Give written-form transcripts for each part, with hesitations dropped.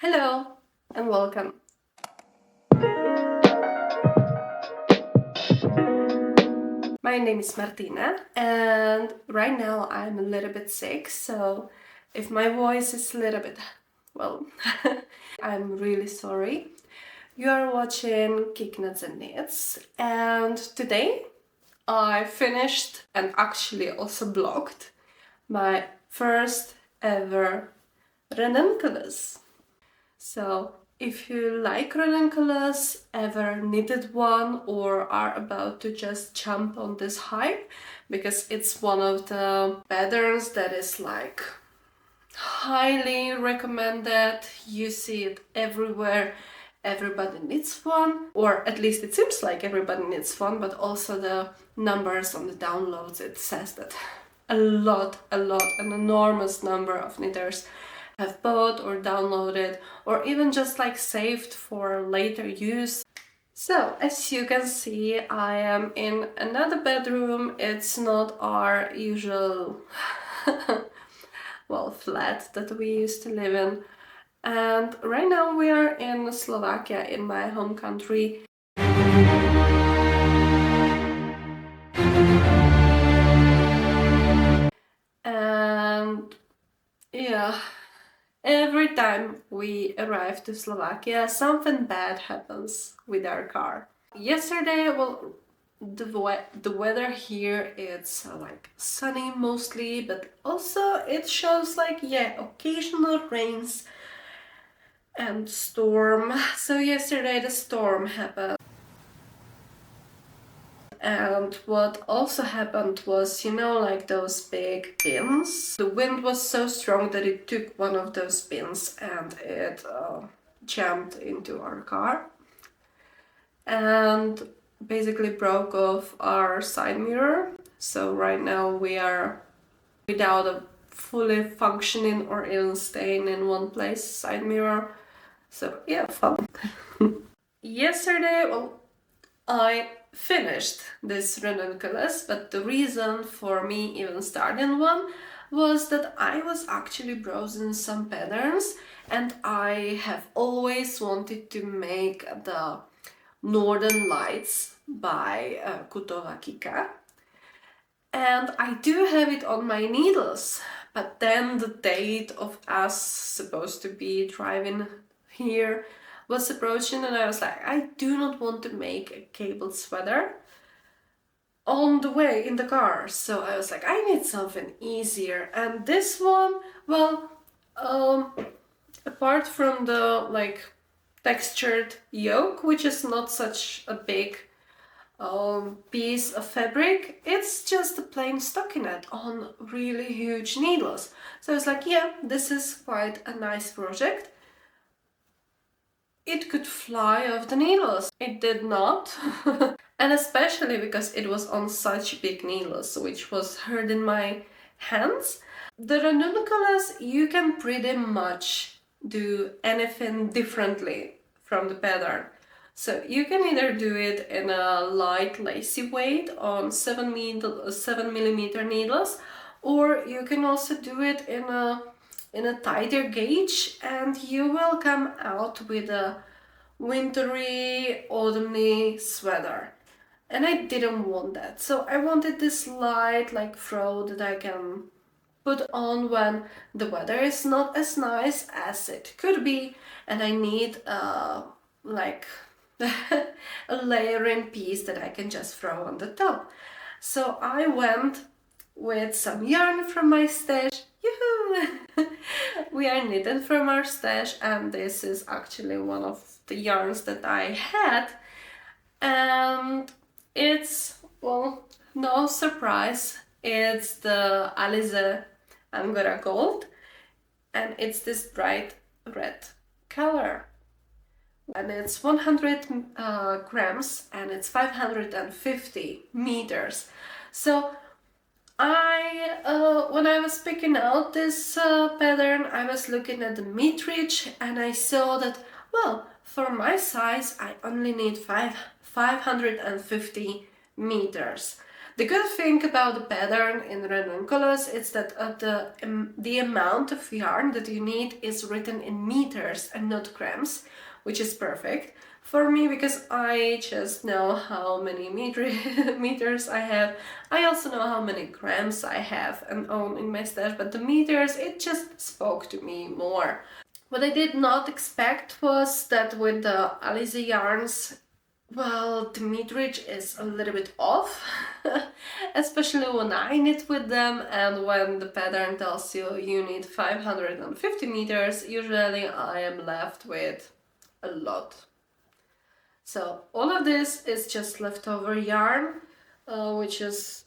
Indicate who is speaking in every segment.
Speaker 1: Hello and welcome. My name is Martina and right now I'm a little bit sick, so if my voice is a little bit, well, I'm really sorry. You are watching Kiknadze and today I finished and actually also blogged my first ever Ranunculus. So if you like Ranunculus, ever needed one, or are about to just jump on this hype, because it's one of the patterns that is like highly recommended, you see it everywhere, everybody needs one, or at least it seems like everybody needs one, but also the numbers on the downloads, it says that an enormous number of knitters have bought or downloaded or even just like saved for later use. So as you can see, I am in another bedroom. It's not our usual well, flat that we used to live in. And right now we are in Slovakia, in my home country. And yeah, every time we arrive to Slovakia, something bad happens with our car. Yesterday, well, the weather here, it's like sunny mostly, but also it shows like, yeah, occasional rains and storm. So yesterday the storm happened. And what also happened was, like those big bins. The wind was so strong that it took one of those bins and it jammed into our car. And basically broke off our side mirror. So right now we are without a fully functioning or even staying in one place side mirror. So yeah, fun. Yesterday, well, I finished this Ranunculus, but the reason for me even starting one was that I was actually browsing some patterns and I have always wanted to make the Northern Lights by Kika. And I do have it on my needles, but then the date of us supposed to be driving here was approaching and I was like, I do not want to make a cable sweater on the way in the car. So I was like, I need something easier. And this one, well, apart from the like textured yoke, which is not such a big piece of fabric, it's just a plain stockinette on really huge needles. So I was like, yeah, this is quite a nice project. It could fly off the needles. It did not. And especially because it was on such big needles, which was hurting my hands. The Ranunculus, you can pretty much do anything differently from the pattern. So you can either do it in a light lacy weight on 7mm needles, or you can also do it in a tighter gauge and you will come out with a wintry, autumny sweater. And I didn't want that. So I wanted this light like frock that I can put on when the weather is not as nice as it could be and I need like a layering piece that I can just throw on the top. So I went with some yarn from my stash. Yoo-hoo! We are knitting from our stash and this is actually one of the yarns that I had. And it's, well, no surprise, it's the Alize Angora Gold and it's this bright red color. And it's 100 grams and it's 550 meters. So when I was picking out this pattern, I was looking at the meterage and I saw that, well, for my size, I only need 550 meters. The good thing about the pattern in Ranunculus is that the amount of yarn that you need is written in meters and not grams, which is perfect for me because I just know how many meters I have. I also know how many grams I have and own in my stash, but the meters, it just spoke to me more. What I did not expect was that with the Alize yarns, well, the meterage is a little bit off, especially when I knit with them and when the pattern tells you you need 550 meters, usually I am left with a lot. So all of this is just leftover yarn, which is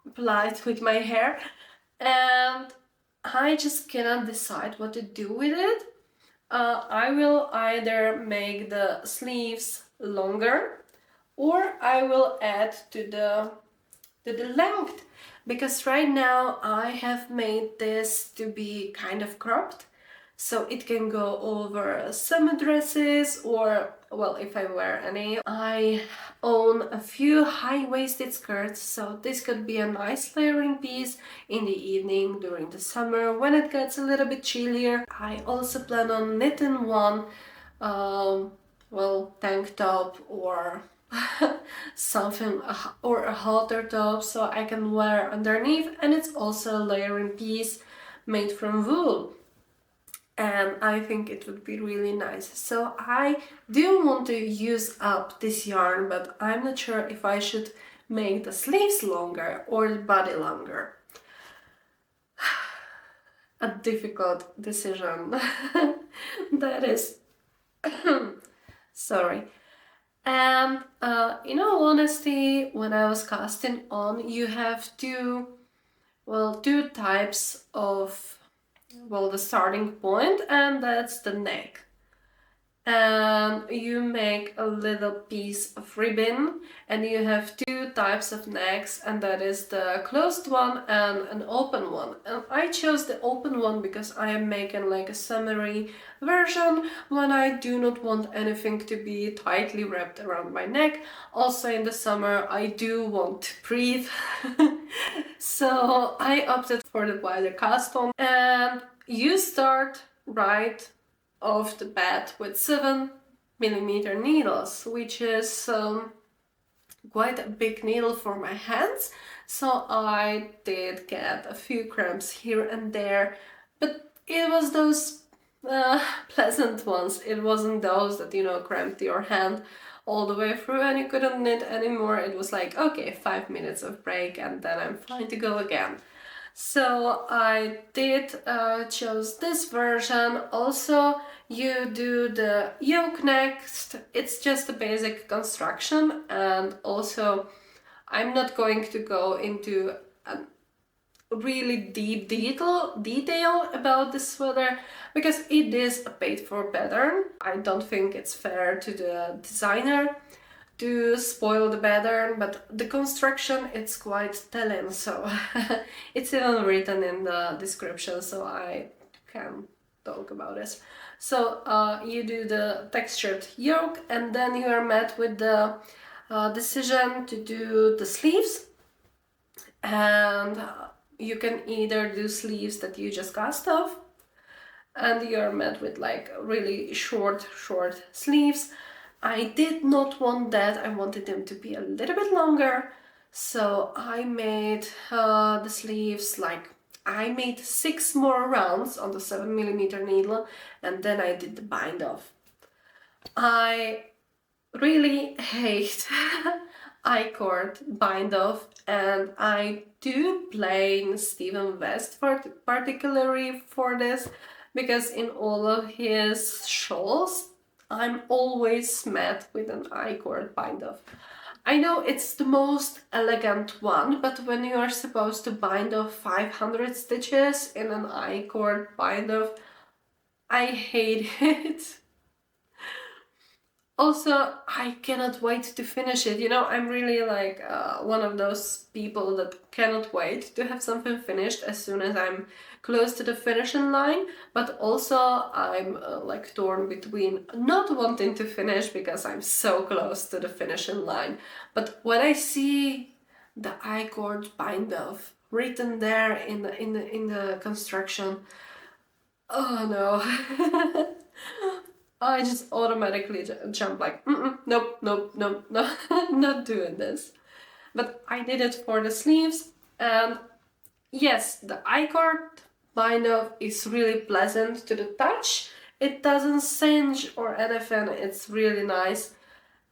Speaker 1: applied with my hair, and I just cannot decide what to do with it. I will either make the sleeves longer or I will add to the length, because right now I have made this to be kind of cropped, so it can go over summer dresses or, well, if I wear any. I own a few high-waisted skirts, so this could be a nice layering piece in the evening during the summer when it gets a little bit chillier. I also plan on knitting one, well, tank top or something, or a halter top, so I can wear underneath, and it's also a layering piece made from wool. And I think it would be really nice. So I do want to use up this yarn, but I'm not sure if I should make the sleeves longer or the body longer. A difficult decision. That is. Sorry. And in all honesty, when I was casting on, you have two types of, the starting point, and that's the neck. And you make a little piece of ribbon, and you have two types of necks, and that is the closed one and an open one. And I chose the open one because I am making like a summary version when I do not want anything to be tightly wrapped around my neck. Also in the summer I do want to breathe. So I opted for the wider cast on, and you start right off the bat with 7mm needles, which is quite a big needle for my hands, so I did get a few cramps here and there, but it was those pleasant ones. It wasn't those that, cramped your hand all the way through and you couldn't knit anymore. It was like, okay, 5 minutes of break and then I'm fine to go again. So I did chose this version. Also, you do the yoke next. It's just a basic construction, and also I'm not going to go into a really deep detail about this sweater because it is a paid for pattern. I don't think it's fair to the designer to spoil the pattern, but the construction, it's quite telling, so it's even written in the description, so I can talk about this. So you do the textured yoke, and then you are met with the decision to do the sleeves, and you can either do sleeves that you just cast off, and you're met with like really short sleeves. I did not want that. I wanted them to be a little bit longer, so I made the sleeves I made 6 more rounds on the 7mm needle, and then I did the bind off. I really hate I-cord bind off, and I do blame Stephen West particularly for this, because in all of his shawls I'm always met with an I-cord bind off. I know it's the most elegant one, but when you are supposed to bind off 500 stitches in an I-cord bind off, I hate it. Also, I cannot wait to finish it. I'm really like one of those people that cannot wait to have something finished as soon as I'm close to the finishing line. But also I'm like torn between not wanting to finish because I'm so close to the finishing line. But when I see the I-cord bind off written there in the construction. Oh no. I just automatically jump like, nope, nope, nope, no, not doing this. But I did it for the sleeves, and yes, the I-cord bind off is really pleasant to the touch. It doesn't singe or anything, it's really nice,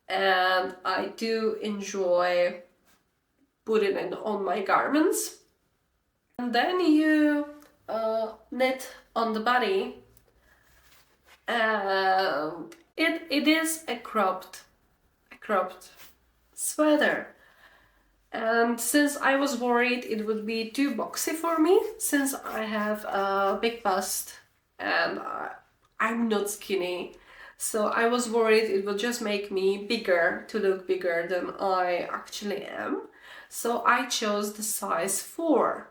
Speaker 1: and I do enjoy putting it on my garments. And then you knit on the body, and it is a cropped sweater. And since I was worried it would be too boxy for me, since I have a big bust and I'm not skinny, so I was worried it would just make me bigger, to look bigger than I actually am. So I chose the size 4.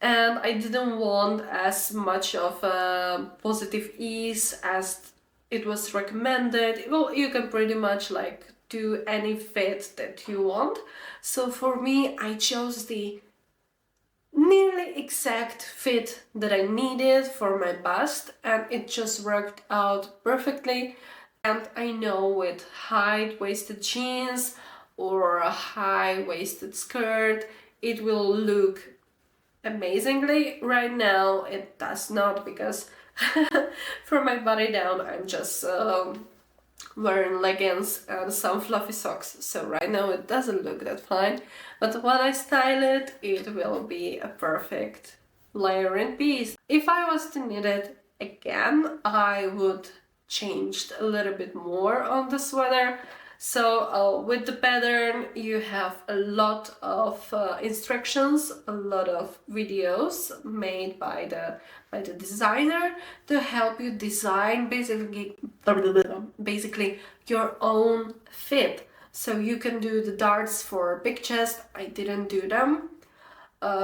Speaker 1: And I didn't want as much of a positive ease as it was recommended. Well, you can pretty much like do any fit that you want. So for me, I chose the nearly exact fit that I needed for my bust, and it just worked out perfectly. And I know with high-waisted jeans or a high-waisted skirt, it will look amazingly. Right now it does not, because for my body down I'm just wearing leggings and some fluffy socks, so right now it doesn't look that fine, but when I style it, it will be a perfect layering piece. If I was to knit it again, I would change a little bit more on the sweater. So with the pattern you have a lot of instructions, a lot of videos made by the designer to help you design basically your own fit. So you can do the darts for big chest. I didn't do them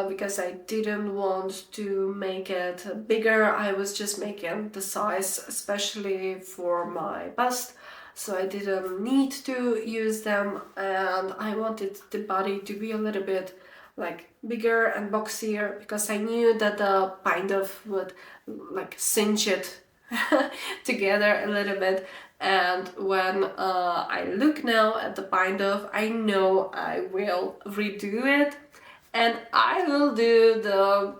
Speaker 1: because I didn't want to make it bigger. I was just making the size especially for my bust. So I didn't need to use them, and I wanted the body to be a little bit like bigger and boxier, because I knew that the bind off would like cinch it together a little bit. And when I look now at the bind off, I know I will redo it, and I will do the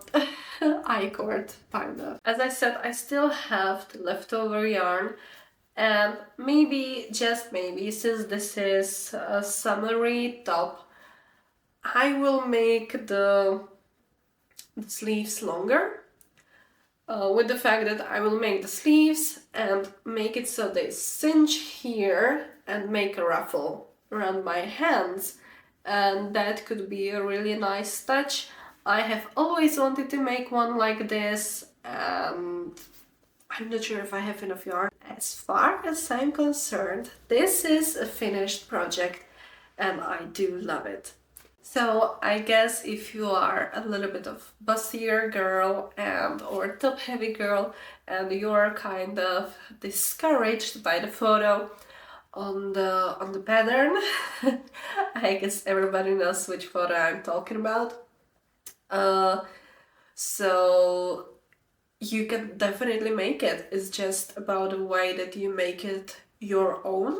Speaker 1: I-cord bind off. As I said, I still have the leftover yarn. And maybe, just maybe, since this is a summery top, I will make the sleeves longer. With the fact that I will make the sleeves and make it so they cinch here and make a ruffle around my hands. And that could be a really nice touch. I have always wanted to make one like this, and I'm not sure if I have enough yarn. As far as I'm concerned, this is a finished project and I do love it. So I guess if you are a little bit of bustier girl and or top heavy girl and you're kind of discouraged by the photo on the pattern, I guess everybody knows which photo I'm talking about. So you can definitely make it. It's just about the way that you make it your own.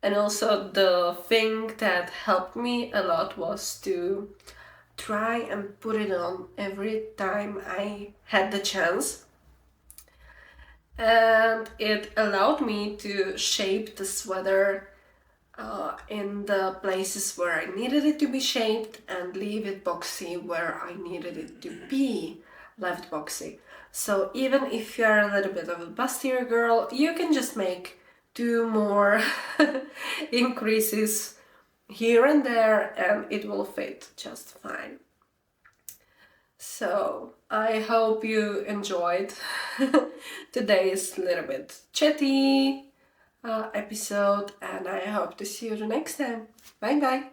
Speaker 1: And also the thing that helped me a lot was to try and put it on every time I had the chance. And it allowed me to shape the sweater in the places where I needed it to be shaped, and leave it boxy where I needed it to be left boxy. So even if you're a little bit of a bustier girl, you can just make 2 more increases here and there and it will fit just fine. So I hope you enjoyed today's little bit chatty episode, and I hope to see you the next time. Bye bye!